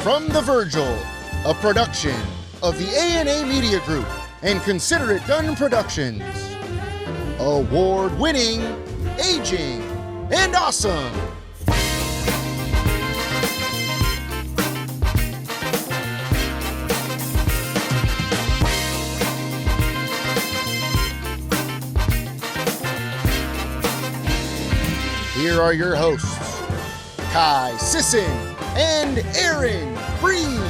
From the Virgil, a production of the A&A Media Group and Consider It Done Productions. Award-winning, aging, and awesome. Here are your hosts, Kai Sisson and Aaron Breen.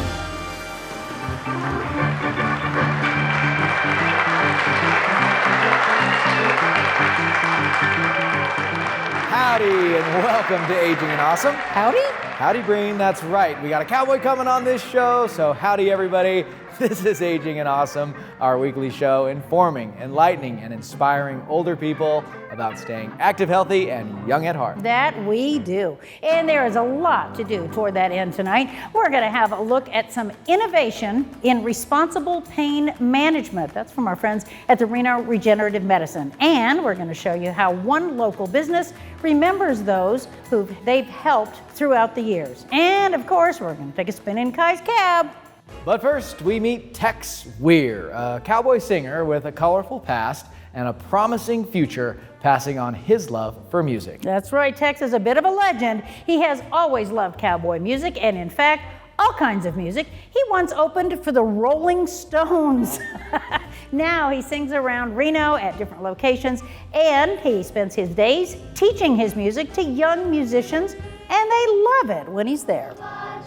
Howdy, and welcome to Aging and Awesome. Howdy? Howdy, Breen, that's right. We got a cowboy coming on this show, so howdy, everybody. This is Aging and Awesome, our weekly show informing, enlightening, and inspiring older people about staying active, healthy, and young at heart. That we do. And there is a lot to do toward that end tonight. We're going to have a look at some innovation in responsible pain management. That's from our friends at the Reno Regenerative Medicine. And we're going to show you how one local business remembers those who they've helped throughout the years. And of course, we're going to take a spin in Kai's cab. But first, we meet Tex Weir, a cowboy singer with a colorful past and a promising future, passing on his love for music. That's right, Tex is a bit of a legend. He has always loved cowboy music and, in fact, all kinds of music. He once opened for the Rolling Stones. Now he sings around Reno at different locations, and he spends his days teaching his music to young musicians, and they love it when he's there.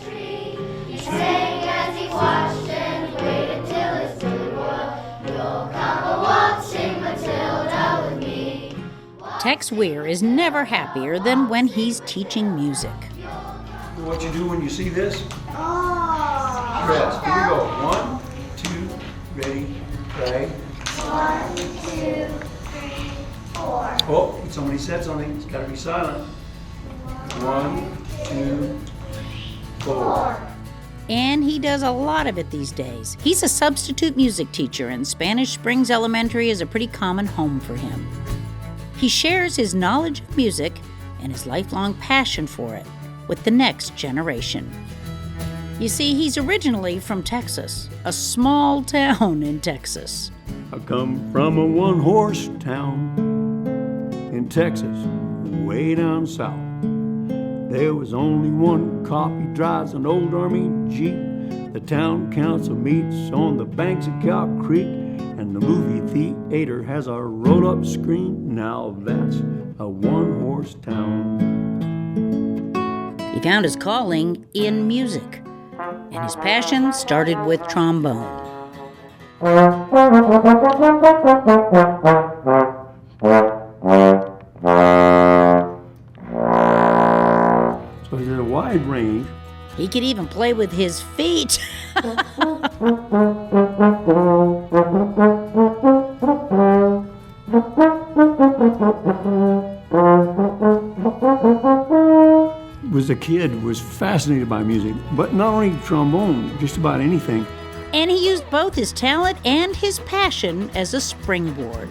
He sang as he watched and waited till his silly boy. You'll come a-waltzing Matilda with me. Tex Weir is never happier than when he's teaching music. What you do when you see this? Oh. Rest. Here we go. 1, 2, ready, play. 1, 2, 3, 4. Oh, when somebody said something, it's got to be silent. 1, 2, 4. And he does a lot of it these days. He's a substitute music teacher, and Spanish Springs Elementary is a pretty common home for him. He shares his knowledge of music and his lifelong passion for it with the next generation. You see, he's originally from Texas, a small town in Texas. I come from a one-horse town in Texas, way down south. There was only one cop, he drives an old army Jeep. The town council meets on the banks of Cow Creek, and the movie theater has a roll-up screen. Now that's a one-horse town. He found his calling in music, and his passion started with trombone. So there's a wide range. He could even play with his feet. Was a kid, was fascinated by music, but not only trombone, just about anything. And he used both his talent and his passion as a springboard.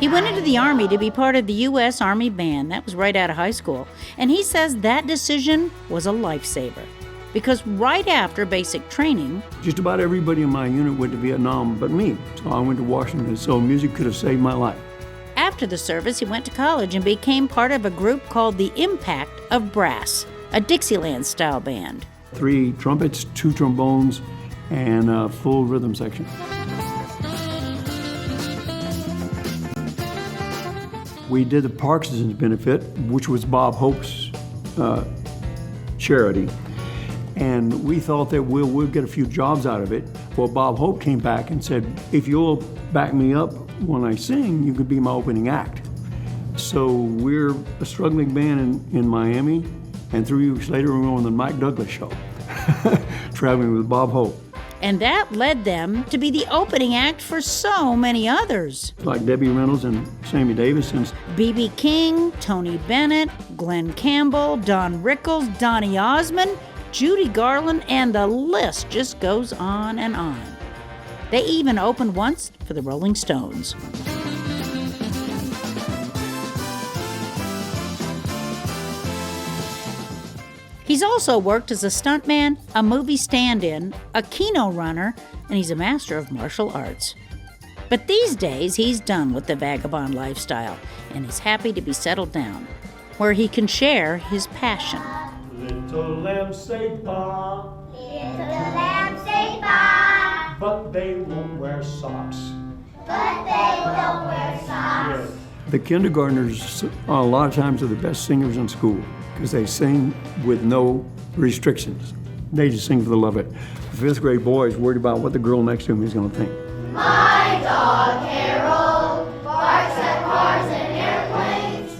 He went into the Army to be part of the U.S. Army Band. That was right out of high school. And he says that decision was a lifesaver. Because right after basic training, Just about everybody in my unit went to Vietnam but me. So I went to Washington, so music could have saved my life. after the service, he went to college and became part of a group called the Impact of Brass, a Dixieland-style band. 3 trumpets, 2 trombones, and a full rhythm section. We did the Parkinson's benefit, which was Bob Hope's charity. And we thought that we'll get a few jobs out of it. Well, Bob Hope came back and said, if you'll back me up when I sing, you could be my opening act. So we're a struggling band in Miami, and 3 weeks later we were on the Mike Douglas show, traveling with Bob Hope. And that led them to be the opening act for so many others. Like Debbie Reynolds and Sammy Davis. And B.B. King, Tony Bennett, Glenn Campbell, Don Rickles, Donny Osmond, Judy Garland, and the list just goes on and on. They even opened once for the Rolling Stones. He's also worked as a stuntman, a movie stand-in, a keno runner, and he's a master of martial arts. But these days, he's done with the vagabond lifestyle and is happy to be settled down, where he can share his passion. Little lambs say baa, Little lambs say baa, but they won't wear socks. but they won't wear socks. The kindergartners, a lot of times, are the best singers in school because they sing with no restrictions. They just sing for the love of it. The fifth grade boy is worried about what the girl next to him is going to think. My dog Harold barks at cars and airplanes.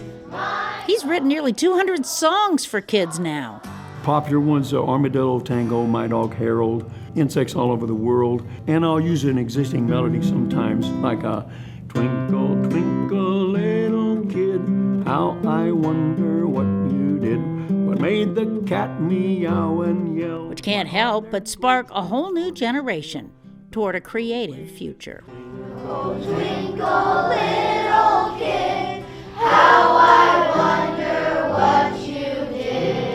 He's written nearly 200 songs for kids now. Popular ones are Armadillo Tango, My Dog Harold, Insects All Over the World, and I'll use an existing melody sometimes, like a Twinkle, twinkle, little kid, how I wonder what you did, what made the cat meow and yell. Which can't help but spark a whole new generation toward a creative future. Twinkle, little kid, how I wonder what you did.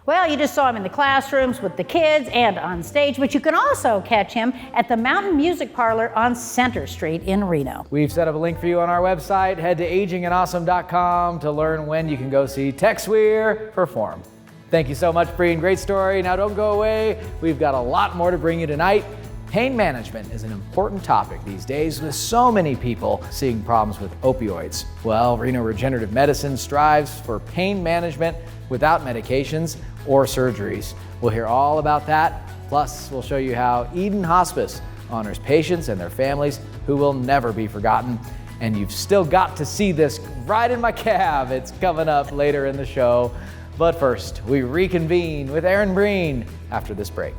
Well, you just saw him in the classrooms with the kids and on stage, but you can also catch him at the Mountain Music Parlor on Center Street in Reno. We've set up a link for you on our website. Head to agingandawesome.com to learn when you can go see Tex Weir perform. Thank you so much, Breen. Great story. Now don't go away. We've got a lot more to bring you tonight. Pain management is an important topic these days with so many people seeing problems with opioids. Well, Reno Regenerative Medicine strives for pain management without medications or surgeries. We'll hear all about that. Plus, we'll show you how Eden Hospice honors patients and their families who will never be forgotten. And you've still got to see this right in my cab. It's coming up later in the show. But first, we reconvene with Aaron Breen after this break.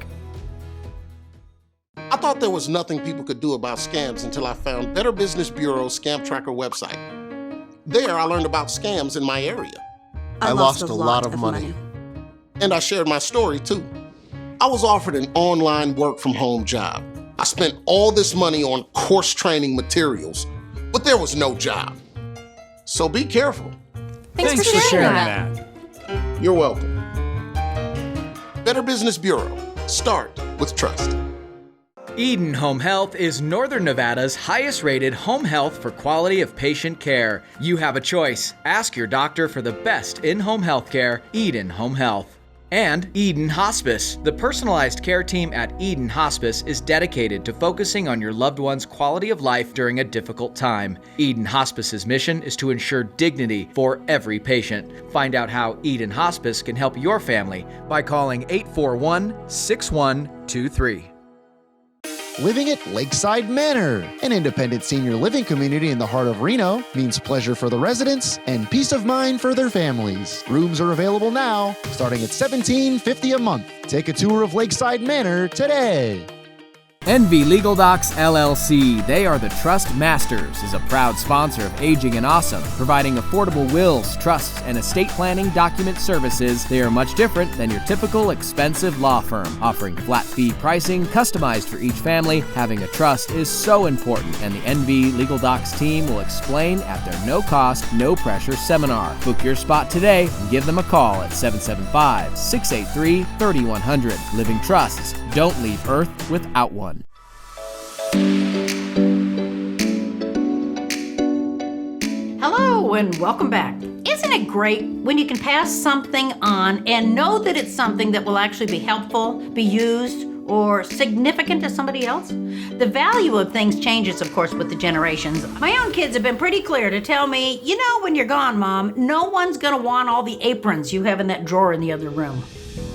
I thought there was nothing people could do about scams until I found Better Business Bureau's Scam Tracker website. There, I learned about scams in my area. I lost a lot of money. And I shared my story too. I was offered an online work from home job. I spent all this money on course training materials, but there was no job. So be careful. Thanks for sharing that. You're welcome. Better Business Bureau. Start with trust. Eden Home Health is Northern Nevada's highest rated home health for quality of patient care. You have a choice. Ask your doctor for the best in-home health care, Eden Home Health. And Eden Hospice. The personalized care team at Eden Hospice is dedicated to focusing on your loved one's quality of life during a difficult time. Eden Hospice's mission is to ensure dignity for every patient. Find out how Eden Hospice can help your family by calling 841-6123. Living at Lakeside Manor, an independent senior living community in the heart of Reno, means pleasure for the residents and peace of mind for their families. Rooms are available now, starting at $17.50 a month. Take a tour of Lakeside Manor today. NV Legal Docs LLC, they are the Trust Masters, is a proud sponsor of Aging and Awesome, providing affordable wills, trusts, and estate planning document services. They are much different than your typical expensive law firm, offering flat fee pricing customized for each family. Having a trust is so important, and the NV Legal Docs team will explain at their no-cost, no-pressure seminar. Book your spot today and give them a call at 775-683-3100. Living trusts. Don't leave Earth without one. Hello and welcome back. Isn't it great when you can pass something on and know that it's something that will actually be helpful, be used, or significant to somebody else? The value of things changes, of course, with the generations. My own kids have been pretty clear to tell me, you know, when you're gone, Mom, no one's gonna want all the aprons you have in that drawer in the other room,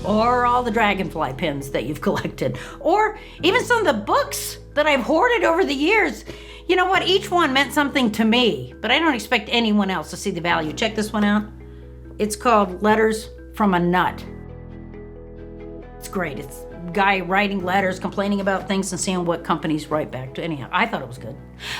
or all the dragonfly pins that you've collected, or even some of the books that I've hoarded over the years. You know what? Each one meant something to me, but I don't expect anyone else to see the value. Check this one out. It's called Letters from a Nut. It's great. It's a guy writing letters, complaining about things, and seeing what companies write back to. Anyhow, I thought it was good.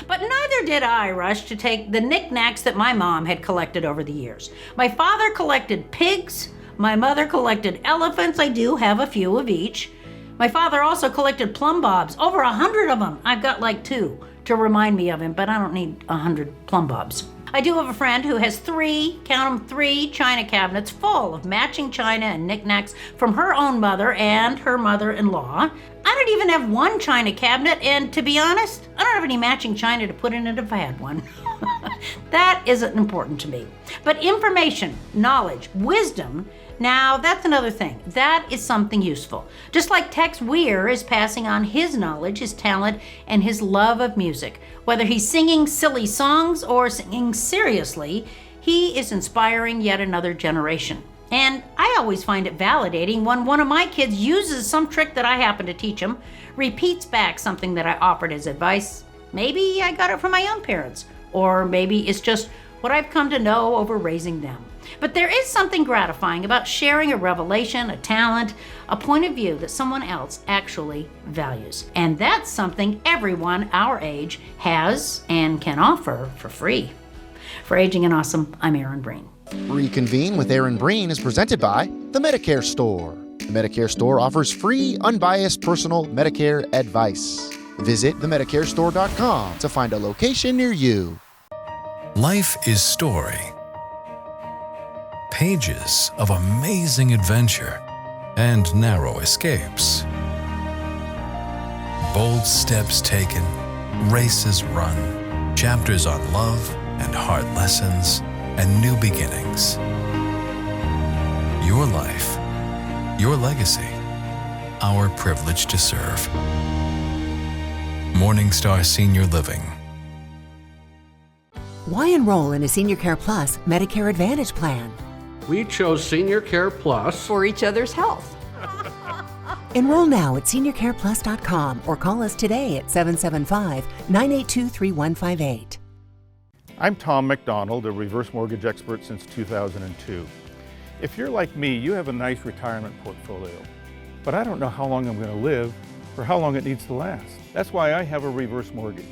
But neither did I rush to take the knickknacks that my mom had collected over the years. My father collected pigs. My mother collected elephants. I do have a few of each. My father also collected plumb bobs, over 100 of them. I've got like 2 to remind me of him, but I don't need 100 plumb bobs. I do have a friend who has 3, count them 3, china cabinets full of matching china and knickknacks from her own mother and her mother-in-law. I don't even have one china cabinet, and to be honest, I don't have any matching china to put in it if I had one. That isn't important to me. But information, knowledge, wisdom, now that's another thing. That is something useful. Just like Tex Weir is passing on his knowledge, his talent, and his love of music. Whether he's singing silly songs or singing seriously, he is inspiring yet another generation. And I always find it validating when one of my kids uses some trick that I happen to teach him, repeats back something that I offered as advice. Maybe I got it from my own parents, or maybe it's just what I've come to know over raising them. But there is something gratifying about sharing a revelation, a talent, a point of view that someone else actually values. And that's something everyone our age has and can offer for free. For Aging and Awesome, I'm Erin Breen. Reconvene with Erin Breen is presented by The Medicare Store. The Medicare Store offers free, unbiased personal Medicare advice. Visit themedicarestore.com to find a location near you. Life is story. Pages of amazing adventure and narrow escapes. Bold steps taken, races run, chapters on love and hard lessons and new beginnings. Your life, your legacy, our privilege to serve. Morningstar Senior Living. Why enroll in a Senior Care Plus Medicare Advantage plan? We chose Senior Care Plus for each other's health. Enroll now at seniorcareplus.com or call us today at 775-982-3158. I'm Tom McDonald, a reverse mortgage expert since 2002. If you're like me, you have a nice retirement portfolio, but I don't know how long I'm going to live or how long it needs to last. That's why I have a reverse mortgage.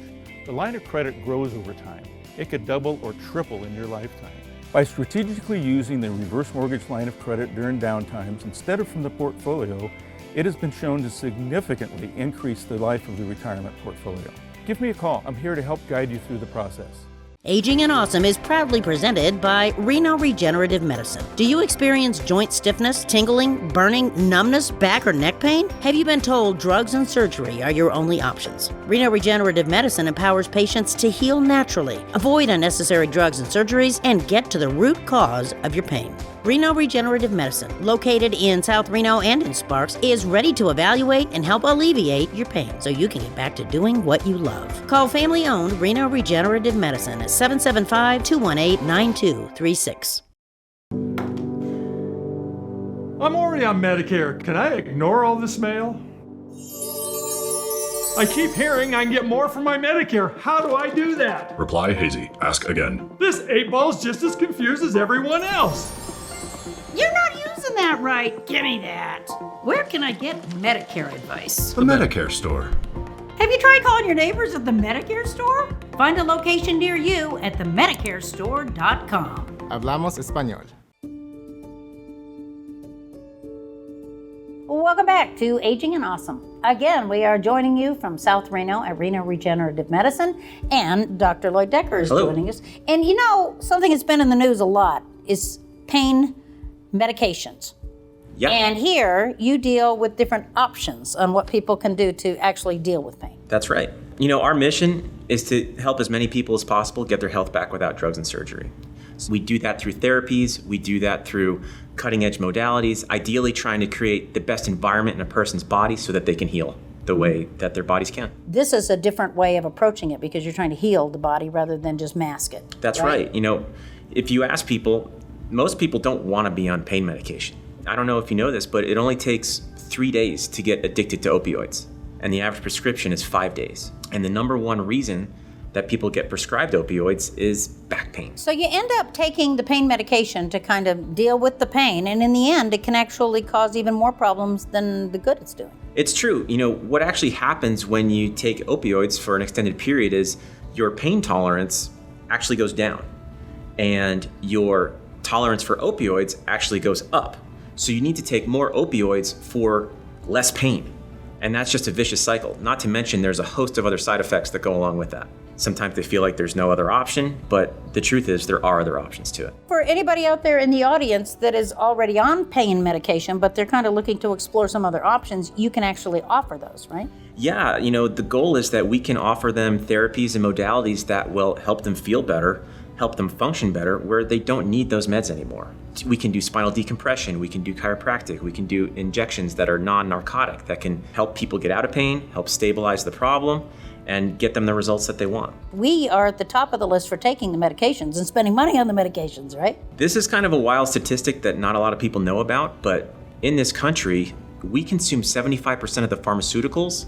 The line of credit grows over time. It could double or triple in your lifetime. By strategically using the reverse mortgage line of credit during downtimes instead of from the portfolio, it has been shown to significantly increase the life of the retirement portfolio. Give me a call. I'm here to help guide you through the process. Aging and Awesome is proudly presented by Reno Regenerative Medicine. Do you experience joint stiffness, tingling, burning, numbness, back or neck pain? Have you been told drugs and surgery are your only options? Reno Regenerative Medicine empowers patients to heal naturally, avoid unnecessary drugs and surgeries, and get to the root cause of your pain. Reno Regenerative Medicine, located in South Reno and in Sparks, is ready to evaluate and help alleviate your pain so you can get back to doing what you love. Call family-owned Reno Regenerative Medicine at 775-218-9236. I'm already on Medicare. Can I ignore all this mail? I keep hearing I can get more from my Medicare. How do I do that? Reply hazy. Ask again. This 8-ball's just as confused as everyone else. You're not using that right. Give me that. Where can I get Medicare advice? The Medicare Store. Have you tried calling your neighbors at the Medicare Store? Find a location near you at themedicarestore.com. Hablamos español. Welcome back to Aging and Awesome. Again, we are joining you from South Reno at Reno Regenerative Medicine, and Dr. Lloyd Decker is joining us. And you know, something that's been in the news a lot is pain medications. Yep. And here you deal with different options on what people can do to actually deal with pain. That's right. You know, our mission is to help as many people as possible get their health back without drugs and surgery. So we do that through therapies, we do that through cutting-edge modalities, ideally trying to create the best environment in a person's body so that they can heal the way that their bodies can. This is a different way of approaching it because you're trying to heal the body rather than just mask it. That's right. You know, if you ask people, most people don't want to be on pain medication. I don't know if you know this, but it only takes 3 days to get addicted to opioids, and the average prescription is 5 days. And the number one reason that people get prescribed opioids is back pain. So you end up taking the pain medication to kind of deal with the pain, and in the end, it can actually cause even more problems than the good it's doing. It's true. You know, what actually happens when you take opioids for an extended period is your pain tolerance actually goes down, and your tolerance for opioids actually goes up. So you need to take more opioids for less pain. And that's just a vicious cycle. Not to mention there's a host of other side effects that go along with that. Sometimes they feel like there's no other option, but the truth is there are other options to it. For anybody out there in the audience that is already on pain medication, but they're kind of looking to explore some other options, you can actually offer those, right? Yeah, the goal is that we can offer them therapies and modalities that will help them feel better, help them function better, where they don't need those meds anymore. We can do spinal decompression, we can do chiropractic, we can do injections that are non-narcotic that can help people get out of pain, help stabilize the problem, and get them the results that they want. We are at the top of the list for taking the medications and spending money on the medications, right? This is kind of a wild statistic that not a lot of people know about, but in this country, we consume 75% of the pharmaceuticals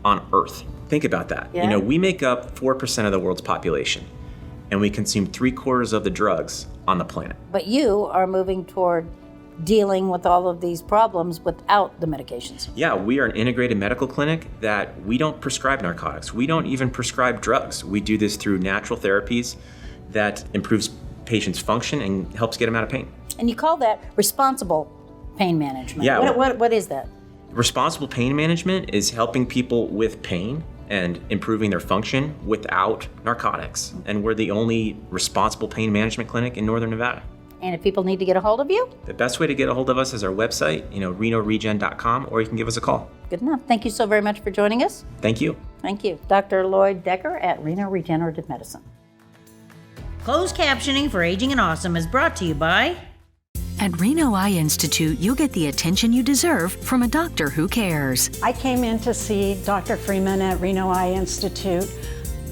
on Earth. Think about that. Yeah. We make up 4% of the world's population, and we consume 3/4 of the drugs on the planet. But you are moving toward dealing with all of these problems without the medications. Yeah, we are an integrated medical clinic that we don't prescribe narcotics. We don't even prescribe drugs. We do this through natural therapies that improves patients' function and helps get them out of pain. And you call that responsible pain management. Yeah. What is that? Responsible pain management is helping people with pain and improving their function without narcotics. And we're the only responsible pain management clinic in Northern Nevada. And if people need to get a hold of you? The best way to get a hold of us is our website, RenoRegen.com, or you can give us a call. Good enough. Thank you so very much for joining us. Thank you. Thank you. Dr. Lloyd Decker at Reno Regenerative Medicine. Closed captioning for Aging and Awesome is brought to you by... At Reno Eye Institute, you'll get the attention you deserve from a doctor who cares. I came in to see Dr. Freeman at Reno Eye Institute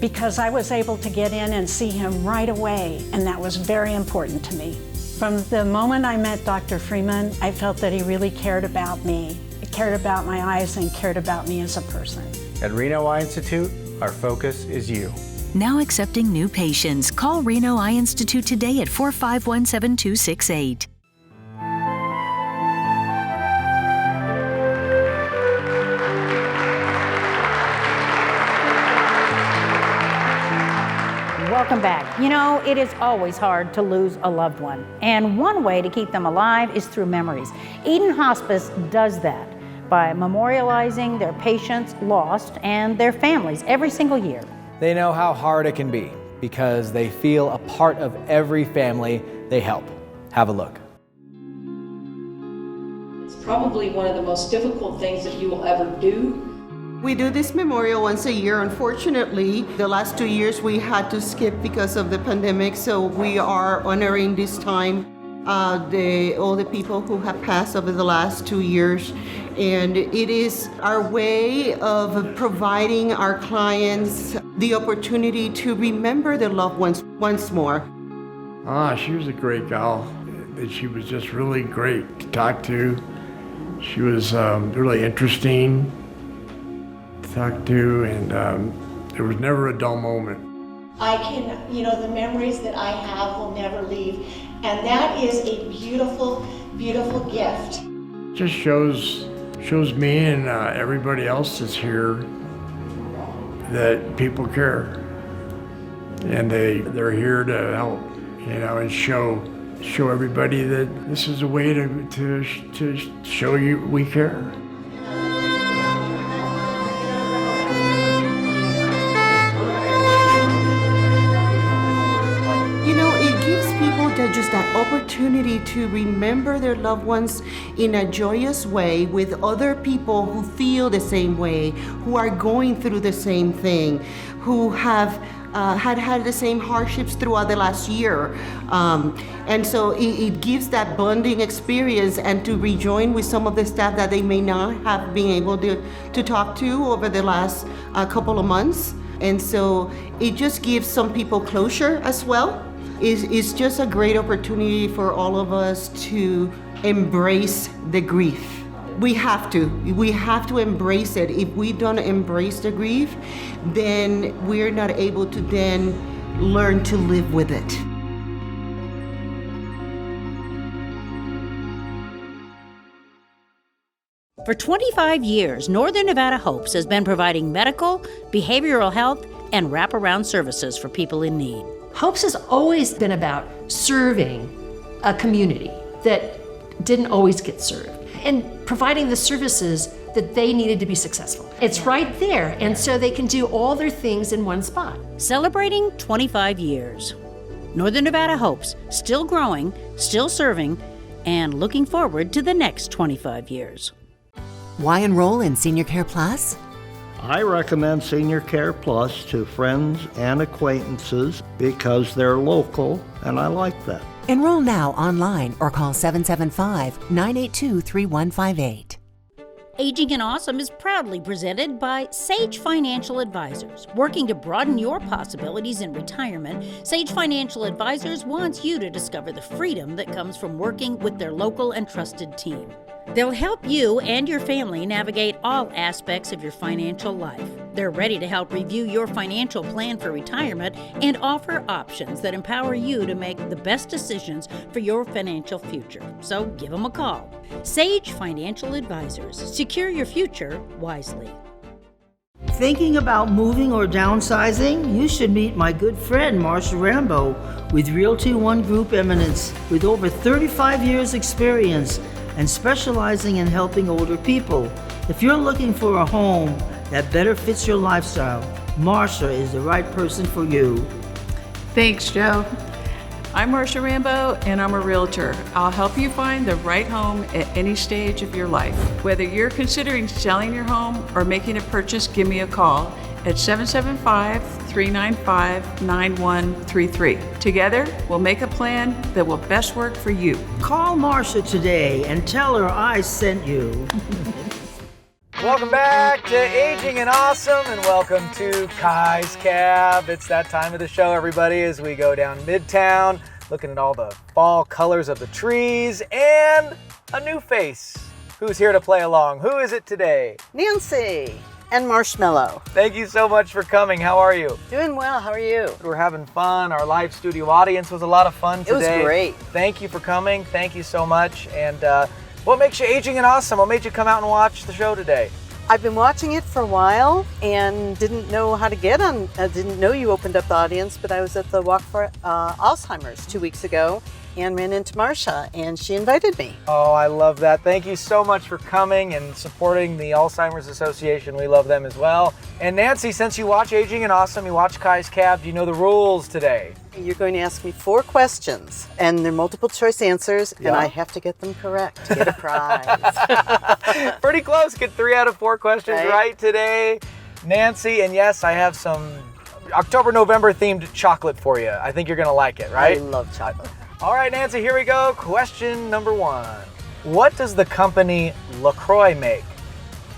because I was able to get in and see him right away, and that was very important to me. From the moment I met Dr. Freeman, I felt that he really cared about me. He cared about my eyes and cared about me as a person. At Reno Eye Institute, our focus is you. Now accepting new patients. Call Reno Eye Institute today at 451-7268. Welcome back. It is always hard to lose a loved one, and one way to keep them alive is through memories. Eden Hospice does that by memorializing their patients lost and their families every single year. They know how hard it can be because they feel a part of every family they help. Have a look. It's probably one of the most difficult things that you will ever do. We do this memorial once a year. Unfortunately, the last 2 years we had to skip because of the pandemic, so we are honoring this time all the people who have passed over the last 2 years. And it is our way of providing our clients the opportunity to remember their loved ones once more. She was a great gal. She was just really great to talk to. She was really interesting to talk to, and there was never a dull moment. I can, the memories that I have will never leave, and that is a beautiful, beautiful gift. Just shows me and everybody else that's here that people care, and they're here to help, and show everybody that this is a way to show you we care. Just that opportunity to remember their loved ones in a joyous way with other people who feel the same way, who are going through the same thing, who have had the same hardships throughout the last year. And so it gives that bonding experience, and to rejoin with some of the staff that they may not have been able to talk to over the last couple of months. And so it just gives some people closure as well. It's just a great opportunity for all of us to embrace the grief. We have to embrace it. If we don't embrace the grief, then we're not able to then learn to live with it. For 25 years, Northern Nevada Hopes has been providing medical, behavioral health, and wraparound services for people in need. Hopes has always been about serving a community that didn't always get served and providing the services that they needed to be successful. It's right there, and so they can do all their things in one spot. Celebrating 25 years. Northern Nevada hopes, still growing, still serving, and looking forward to the next 25 years. Why enroll in Senior Care Plus? I recommend Senior Care Plus to friends and acquaintances because they're local, and I like that. Enroll now online or call 775-982-3158. Aging and Awesome is proudly presented by Sage Financial Advisors. Working to broaden your possibilities in retirement, Sage Financial Advisors wants you to discover the freedom that comes from working with their local and trusted team. They'll help you and your family navigate all aspects of your financial life. They're ready to help review your financial plan for retirement and offer options that empower you to make the best decisions for your financial future. So give them a call. Sage Financial Advisors. Secure your future wisely. Thinking about moving or downsizing? You should meet my good friend Marsha Rambo with Realty One Group Eminence. With over 35 years experience and specializing in helping older people. If you're looking for a home that better fits your lifestyle, Marsha is the right person for you. Thanks, Joe. I'm Marsha Rambo, and I'm a realtor. I'll help you find the right home at any stage of your life. Whether you're considering selling your home or making a purchase, give me a call at 775-395-9133. Together, we'll make a plan that will best work for you. Call Marsha today and tell her I sent you. Welcome back to Aging and Awesome, and welcome to Kai's Cab. It's that time of the show, everybody, as we go down Midtown, looking at all the fall colors of the trees, and a new face. Who's here to play along? Who is it today? Nancy and Marshmallow. Thank you so much for coming. How are you? Doing well. How are you? We're having fun. Our live studio audience was a lot of fun today. It was great. Thank you for coming. Thank you so much. And what makes you Aging and Awesome? What made you come out and watch the show today? I've been watching it for a while and didn't know how to get on. I didn't know you opened up the audience, but I was at the Walk for Alzheimer's 2 weeks ago and ran into Marsha, and she invited me. Oh, I love that. Thank you so much for coming and supporting the Alzheimer's Association. We love them as well. And Nancy, since you watch Aging and Awesome, you watch Kai's Cab, do you know the rules today? You're going to ask me 4 questions, and they're multiple choice answers, and I have to get them correct to get a prize. Pretty close. Get 3 out of 4 questions right today, Nancy. And yes, I have some October-November themed chocolate for you. I think you're going to like it, right? I love chocolate. All right, Nancy, here we go. Question number 1. What does the company LaCroix make?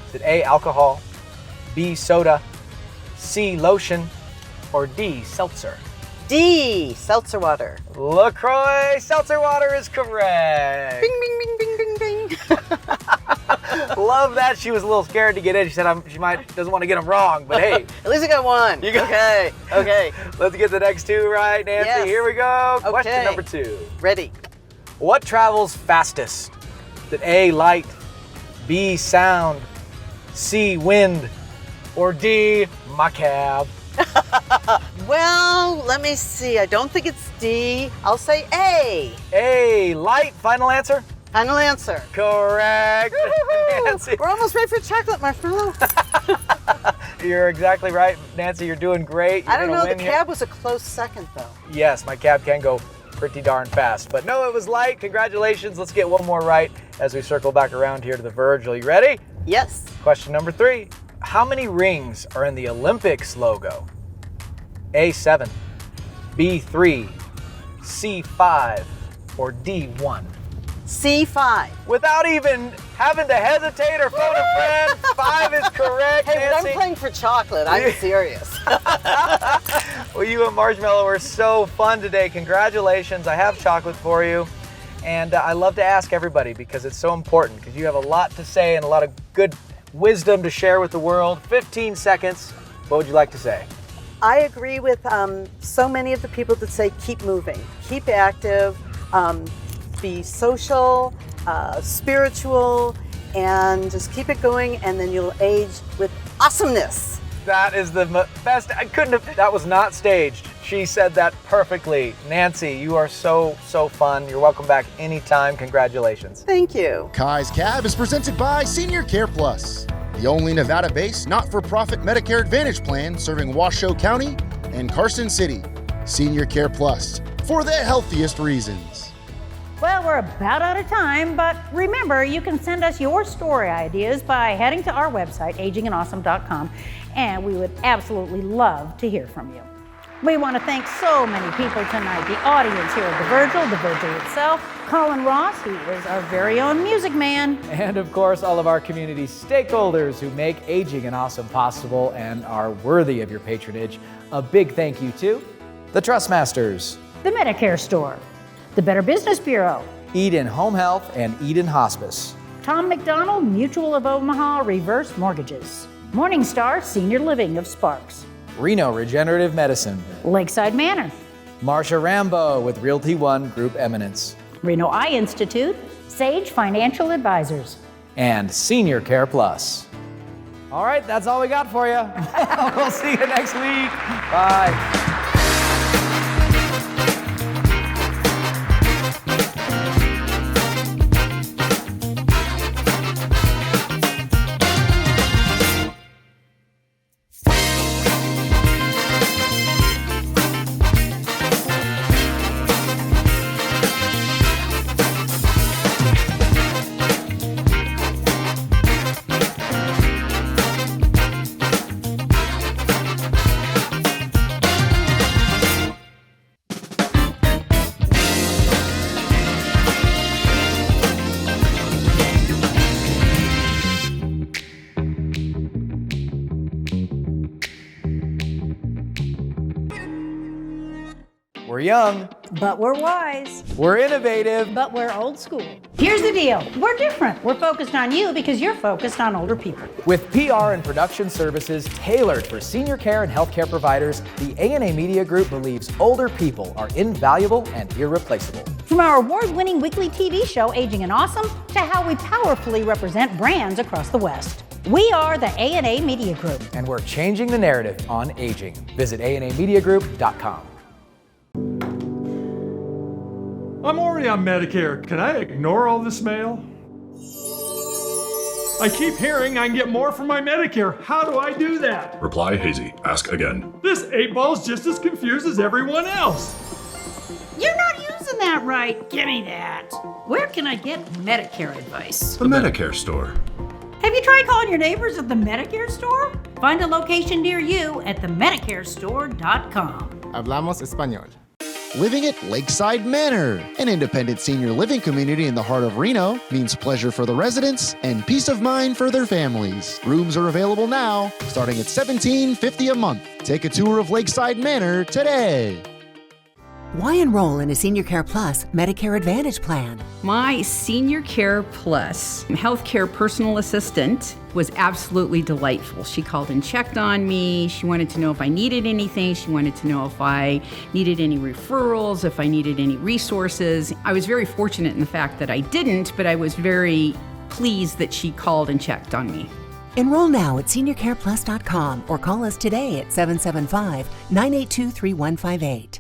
Is it A, alcohol, B, soda, C, lotion, or D, seltzer? D, seltzer water. LaCroix seltzer water is correct. Bing, bing, bing, bing, bing, bing. Love that. She was a little scared to get in. She said she doesn't want to get them wrong, but hey. At least I got 1. You got Okay. Let's get the next 2 right, Nancy. Yes. Here we go. Okay. Question number 2. Ready. What travels fastest? Is it A, light, B, sound, C, wind, or D, my cab? Well, let me see. I don't think it's D. I'll say A. A, light. Final answer? Final answer. Correct. Nancy. We're almost ready for chocolate, Marshmallow. You're exactly right, Nancy. You're doing great. You're I don't know. The win here. cab was a close second, though. Yes, my cab can go pretty darn fast. But no, it was light. Congratulations. Let's get 1 more right as we circle back around here to the Verge. Are you ready? Yes. Question number 3. How many rings are in the Olympics logo? A, 7, B, 3, C, 5, or D, 1? C5. Without even having to hesitate or phone a friend, 5 is correct, Hey, when Nancy. I'm playing for chocolate, I'm serious. Well, you and Marshmallow were so fun today. Congratulations. I have chocolate for you. And I love to ask everybody because it's so important, because you have a lot to say and a lot of good wisdom to share with the world. 15 seconds. What would you like to say? I agree with so many of the people that say keep moving, keep active, be social, spiritual, and just keep it going, and then you'll age with awesomeness. That is the best. That was not staged. She said that perfectly. Nancy, you are so fun. You're welcome back anytime. Congratulations. Thank you. Kai's Cab is presented by Senior Care Plus, the only Nevada-based not-for-profit Medicare Advantage plan serving Washoe County and Carson City. Senior Care Plus, for the healthiest reasons. Well, we're about out of time, but remember, you can send us your story ideas by heading to our website, agingandawesome.com, and we would absolutely love to hear from you. We want to thank so many people tonight. The audience here at the Virgil itself, Colin Ross, he is our very own music man. And of course, all of our community stakeholders who make Aging and Awesome possible and are worthy of your patronage. A big thank you to the Trustmasters, the Medicare Store, the Better Business Bureau, Eden Home Health and Eden Hospice, Tom McDonald, Mutual of Omaha Reverse Mortgages, Morningstar Senior Living of Sparks, Reno Regenerative Medicine, Lakeside Manor, Marsha Rambo with Realty One Group Eminence, Reno Eye Institute, Sage Financial Advisors, and Senior Care Plus. All right, that's all we got for you. We'll see you next week. Bye. We're young, but we're wise. We're innovative, but we're old school. Here's the deal. We're different. We're focused on you because you're focused on older people. With PR and production services tailored for senior care and healthcare providers, the A&A Media Group believes older people are invaluable and irreplaceable. From our award-winning weekly TV show, Aging and Awesome, to how we powerfully represent brands across the West. We are the A&A Media Group. And we're changing the narrative on aging. Visit ANAmediagroup.com. I'm already on Medicare. Can I ignore all this mail? I keep hearing I can get more from my Medicare. How do I do that? Reply hazy. Ask again. This 8-ball's just as confused as everyone else. You're not using that right. Give me that. Where can I get Medicare advice? The Medicare Store. Have you tried calling your neighbors at the Medicare Store? Find a location near you at themedicarestore.com. Hablamos español. Living at Lakeside Manor, an independent senior living community in the heart of Reno, means pleasure for the residents and peace of mind for their families. Rooms are available now, starting at $17.50 a month. Take a tour of Lakeside Manor today. Why enroll in a Senior Care Plus Medicare Advantage plan? My Senior Care Plus healthcare personal assistant was absolutely delightful. She called and checked on me. She wanted to know if I needed anything. She wanted to know if I needed any referrals, if I needed any resources. I was very fortunate in the fact that I didn't, but I was very pleased that she called and checked on me. Enroll now at seniorcareplus.com or call us today at 775-982-3158.